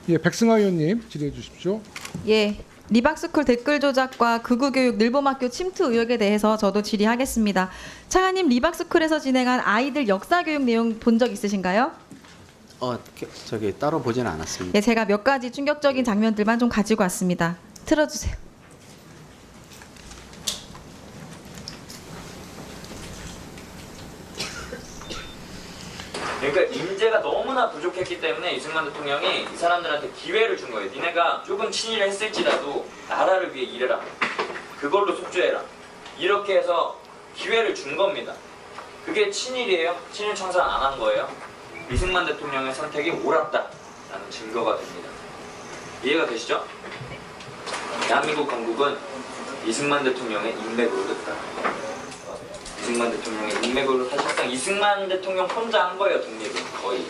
예, 백승하 의원님 질의해 주십시오. 예, 리박스쿨 댓글 조작과 극우교육 늘봄학교 침투 의혹에 대해서 저도 질의하겠습니다. 차관님, 리박스쿨에서 진행한 아이들 역사교육 내용 본 적 있으신가요? 저기 따로 보지는 않았습니다. 예, 제가 몇 가지 충격적인 장면들만 좀 가지고 왔습니다. 틀어주세요. 그러니까 인재가 너무나 부족했기 때문에 이승만 대통령이 이 사람들한테 기회를 준 거예요. 니네가 조금 친일을 했을지라도 나라를 위해 일해라. 그걸로 속죄해라. 이렇게 해서 기회를 준 겁니다. 그게 친일이에요? 친일 청산 안 한 거예요? 이승만 대통령의 선택이 옳았다라는 증거가 됩니다. 이해가 되시죠? 대한민국 건국은 이승만 대통령의 인맥으로 됐다. 이승만 대통령의 인맥으로 사실상 이승만 대통령 혼자 한 거예요, 독립은 거의.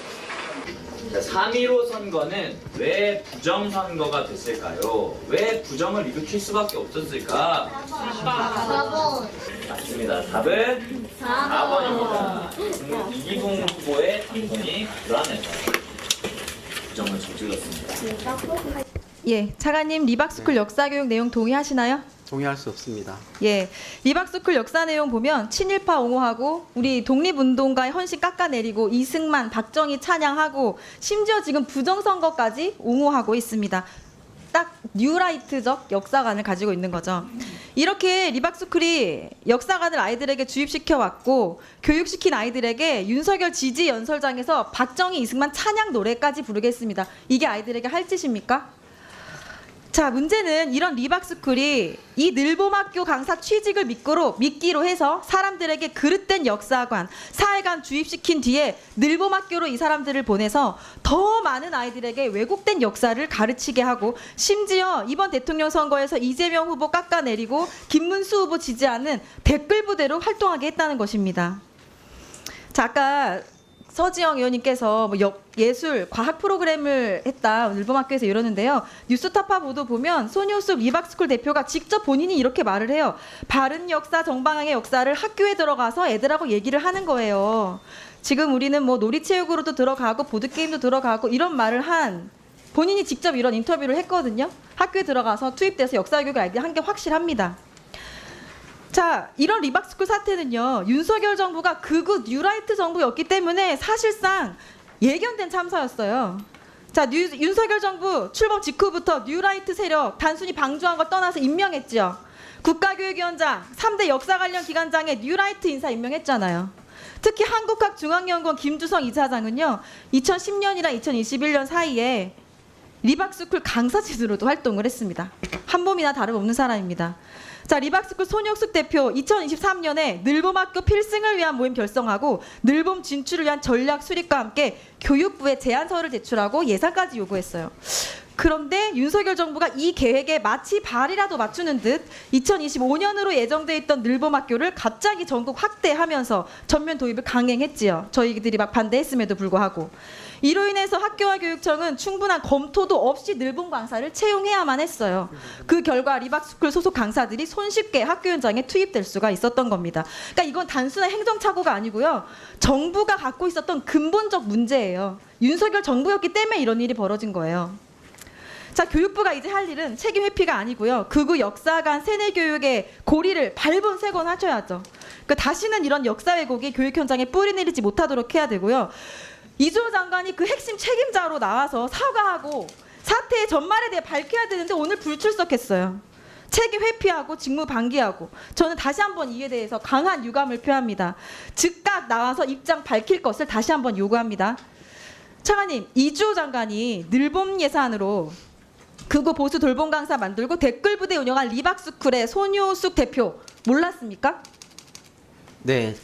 3.15 선거는 왜 부정선거가 됐을까요? 왜 부정을 일으킬 수밖에 없었을까? 4번. 맞습니다. 답은 4번입니다. 이기동 후보의 당선이 불안해서 부정을 저질렀습니다. 예, 차관님, 리박스쿨 역사교육 내용 동의하시나요? 동의할 수 없습니다. 예, 리박스쿨 역사 내용 보면 친일파 옹호하고 우리 독립운동가의 헌신 깎아내리고 이승만, 박정희 찬양하고 심지어 지금 부정선거까지 옹호하고 있습니다. 딱 뉴라이트적 역사관을 가지고 있는 거죠. 이렇게 리박스쿨이 역사관을 아이들에게 주입시켜왔고 교육시킨 아이들에게 윤석열 지지 연설장에서 박정희, 이승만 찬양 노래까지 부르겠습니다. 이게 아이들에게 할 짓입니까? 자, 문제는 이런 리박스쿨이 이 늘봄학교 강사 취직을 미끼로 해서 사람들에게 그릇된 역사관, 사회관 주입시킨 뒤에 늘봄학교로 이 사람들을 보내서 더 많은 아이들에게 왜곡된 역사를 가르치게 하고 심지어 이번 대통령 선거에서 이재명 후보 깎아내리고 김문수 후보 지지하는 댓글 부대로 활동하게 했다는 것입니다. 자, 아까 서지영 의원님께서 뭐 예술, 과학 프로그램을 했다 늘봄학교에서 이러는데요. 뉴스타파 보도 보면 손효숙 리박스쿨 대표가 직접 본인이 이렇게 말을 해요. 바른 역사, 정방향의 역사를 학교에 들어가서 애들하고 얘기를 하는 거예요. 지금 우리는 뭐 놀이체육으로도 들어가고 보드게임도 들어가고 이런 말을 한 본인이 직접 이런 인터뷰를 했거든요. 학교에 들어가서 투입돼서 역사교육을 아이들이 한 게 확실합니다. 자, 이런 리박스쿨 사태는요, 윤석열 정부가 극우 뉴라이트 정부였기 때문에 사실상 예견된 참사였어요. 자, 윤석열 정부 출범 직후부터 뉴라이트 세력 단순히 방조한 걸 떠나서 임명했죠. 국가교육위원장, 3대 역사 관련 기관장에 뉴라이트 인사 임명했잖아요. 특히 한국학중앙연구원 김주성 이사장은요, 2010년이랑 2021년 사이에 리박스쿨 강사진으로도 활동을 했습니다. 한 몸이나 다름없는 사람입니다. 자, 리박스쿨 손혁숙 대표 2023년에 늘봄학교 필승을 위한 모임 결성하고 늘봄 진출을 위한 전략 수립과 함께 교육부에 제안서를 제출하고 예산까지 요구했어요. 그런데 윤석열 정부가 이 계획에 마치 발이라도 맞추는 듯 2025년으로 예정돼 있던 늘봄학교를 갑자기 전국 확대하면서 전면 도입을 강행했지요. 저희들이 막 반대했음에도 불구하고. 이로 인해서 학교와 교육청은 충분한 검토도 없이 늘봄 강사를 채용해야만 했어요. 그 결과 리박스쿨 소속 강사들이 손쉽게 학교 현장에 투입될 수가 있었던 겁니다. 그러니까 이건 단순한 행정착오가 아니고요. 정부가 갖고 있었던 근본적 문제예요. 윤석열 정부였기 때문에 이런 일이 벌어진 거예요. 자, 교육부가 이제 할 일은 책임 회피가 아니고요. 극우 역사관 세뇌 교육의 고리를 밟은 세건 하셔야죠. 그러니까 다시는 이런 역사 왜곡이 교육 현장에 뿌리내리지 못하도록 해야 되고요. 이주호 장관이 그 핵심 책임자로 나와서 사과하고 사태의 전말에 대해 밝혀야 되는데 오늘 불출석했어요. 책임 회피하고 직무 방기하고 저는 다시 한번 이에 대해서 강한 유감을 표합니다. 즉각 나와서 입장 밝힐 것을 다시 한번 요구합니다. 차관님, 이주호 장관이 늘봄 예산으로 극우 보수 돌봄 강사 만들고 댓글 부대 운영한 리박스쿨의 손효숙 대표 몰랐습니까? 네,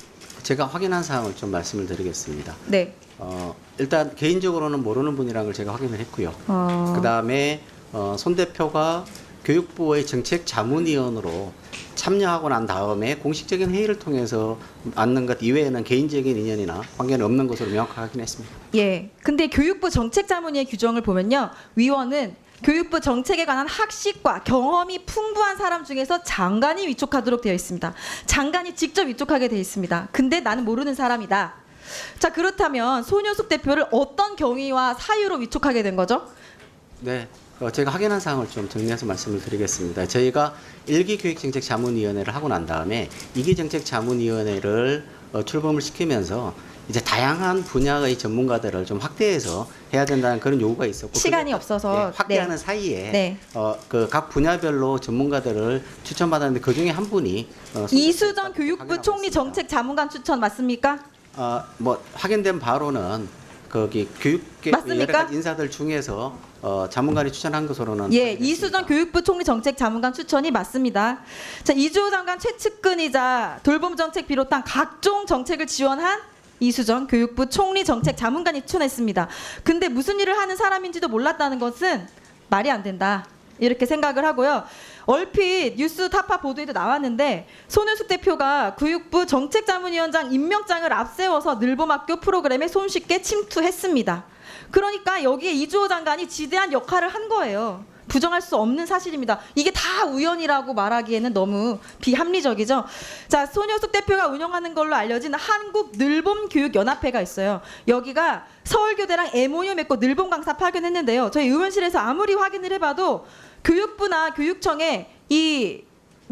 제가 확인한 사항을 좀 말씀을 드리겠습니다. 네. 일단 개인적으로는 모르는 분이라는 걸 제가 확인을 했고요. 그다음에 손 대표가 교육부의 정책 자문위원으로 참여하고 난 다음에 공식적인 회의를 통해서 앉는 것 이외에는 개인적인 인연이나 관계는 없는 것으로 명확하게 확인했습니다. 예. 근데 교육부 정책자문위의 규정을 보면요. 위원은 교육부 정책에 관한 학식과 경험이 풍부한 사람 중에서 장관이 위촉하도록 되어 있습니다. 장관이 직접 위촉하게 되어 있습니다. 근데 나는 모르는 사람이다. 자, 그렇다면 손효숙 대표를 어떤 경위와 사유로 위촉하게 된 거죠? 네, 제가 확인한 사항을 좀 정리해서 말씀을 드리겠습니다. 저희가 1기 교육정책자문위원회를 하고 난 다음에 2기 정책자문위원회를 출범을 시키면서 이제 다양한 분야의 전문가들을 좀 확대해서 해야 된다는 그런 요구가 있었고 시간이 그게, 없어서 확대하는 사이에 네. 그 각 분야별로 전문가들을 추천받았는데 그 중에 한 분이 이수정 교육부 확인하고 총리 있습니다. 정책 자문관 추천 맞습니까? 뭐 확인된 바로는 거기 교육계 맞습니까? 여러 가지 인사들 중에서 자문관이 추천한 것으로는 예, 확인했습니다. 이수정 교육부 총리 정책 자문관 추천이 맞습니다. 자, 이주호 장관 최측근이자 돌봄 정책 비롯한 각종 정책을 지원한 이수정 교육부 총리 정책 자문관이 추천했습니다. 근데 무슨 일을 하는 사람인지도 몰랐다는 것은 말이 안 된다. 이렇게 생각을 하고요. 얼핏 뉴스 타파 보도에도 나왔는데 손은숙 대표가 교육부 정책자문위원장 임명장을 앞세워서 늘봄학교 프로그램에 손쉽게 침투했습니다. 그러니까 여기에 이주호 장관이 지대한 역할을 한 거예요. 부정할 수 없는 사실입니다. 이게 다 우연이라고 말하기에는 너무 비합리적이죠. 자, 손효숙 대표가 운영하는 걸로 알려진 한국늘봄교육연합회가 있어요. 여기가 서울교대랑 MOU 맺고 늘봄 강사 파견했는데요. 저희 의원실에서 아무리 확인을 해봐도 교육부나 교육청에 이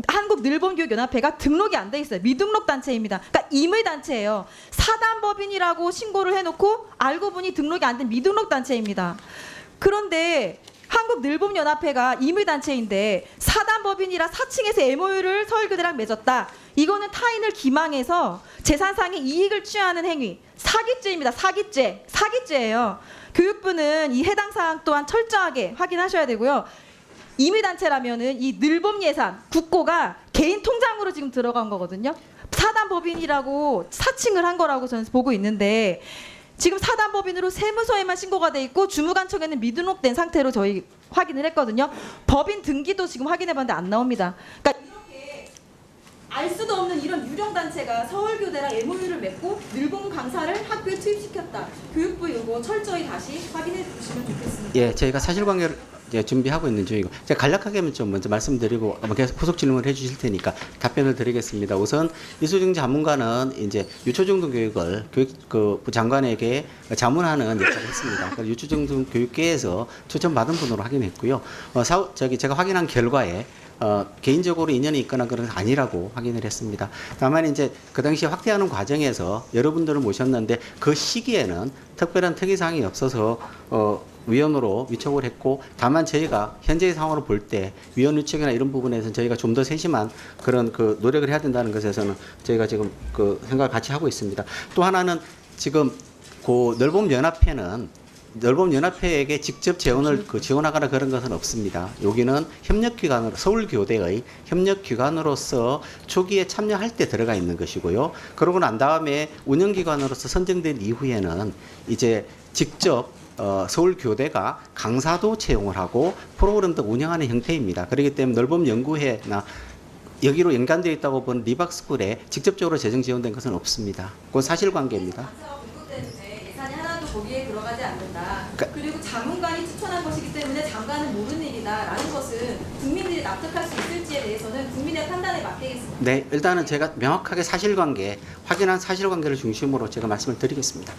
한국늘봄교육연합회가 등록이 안 돼 있어요. 미등록 단체입니다. 그러니까 임의 단체예요. 사단법인이라고 신고를 해놓고 알고 보니 등록이 안 된 미등록 단체입니다. 그런데 한국늘봄연합회가 임의단체인데 사단법인이라 4층에서 MOU를 서울교대랑 맺었다. 이거는 타인을 기망해서 재산상의 이익을 취하는 행위. 사기죄입니다. 사기죄예요. 교육부는 이 해당 사항 또한 철저하게 확인하셔야 되고요. 임의단체라면은 이 늘봄 예산, 국고가 개인 통장으로 지금 들어간 거거든요. 사단법인이라고 사칭을 한 거라고 저는 보고 있는데 지금 사단법인으로 세무서에만 신고가 돼 있고 주무관청에는 미등록된 상태로 저희 확인을 했거든요. 법인 등기도 지금 확인해봤는데 안 나옵니다. 그러니까 이렇게 알 수도 없는 이런 유령 단체가 서울교대랑 MOU를 맺고 늘봄 강사를 학교에 투입시켰다. 교육부 이거 철저히 다시 확인해 주시면 좋겠습니다. 예, 저희가 사실관계를 준비하고 있는 중이고 제가 간략하게 좀 먼저 말씀드리고 계속 후속 질문을 해주실 테니까 답변을 드리겠습니다. 우선 이수정 자문관은 이제 유초중등 교육을 교육부 장관에게 자문하는 역할을 했습니다. 그래서 유초중등 교육계에서 추천받은 분으로 확인했고요. 제가 확인한 결과에 개인적으로 인연이 있거나 그런 건 아니라고 확인을 했습니다. 다만 이제 그 당시 확대하는 과정에서 여러분들을 모셨는데 그 시기에는 특별한 특이사항이 없어서 위원으로 위촉을 했고 다만 저희가 현재의 상황으로 볼 때 위원 위촉이나 이런 부분에서는 저희가 좀 더 세심한 그런 그 노력을 해야 된다는 것에서는 저희가 지금 그 생각을 같이 하고 있습니다. 또 하나는 지금 그 늘봄연합회에게 직접 지원하거나 그런 것은 없습니다. 여기는 협력기관으로 서울교대의 협력기관으로서 초기에 참여할 때 들어가 있는 것이고요. 그러고 난 다음에 운영기관으로서 선정된 이후에는 이제 직접 서울교대가 강사도 채용을 하고 프로그램도 운영하는 형태입니다. 그렇기 때문에 늘봄연구회나 여기로 연관되어 있다고 보는 리박스쿨에 직접적으로 재정 지원된 것은 없습니다. 그건 사실관계입니다. 예산이 하나도 거기에 들어가지 않는다. 그리고 자문관이 추천한 것이기 때문에 장관은 모르는 일이다라는 것은 국민들이 납득할 수 있을지에 대해서는 국민의 판단에 맡기겠습니다. 네, 일단은 제가 명확하게 확인한 사실관계를 중심으로 제가 말씀을 드리겠습니다.